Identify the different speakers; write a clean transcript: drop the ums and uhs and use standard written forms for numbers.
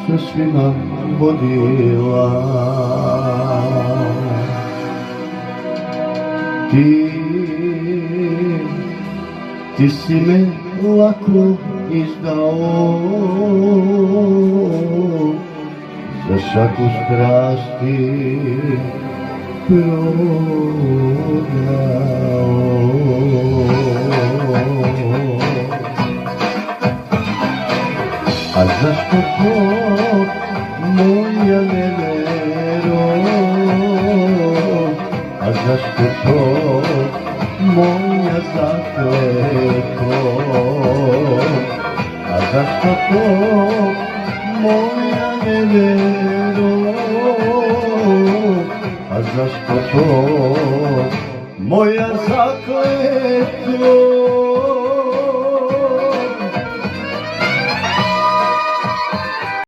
Speaker 1: se svima vodila. Ti si me lako izdao, za šaku strasti prodao. A zašto to, moja nevero? A zašto to, moja zakletvo? A zašto to, moja nevero? A zašto to, moja zakletvo?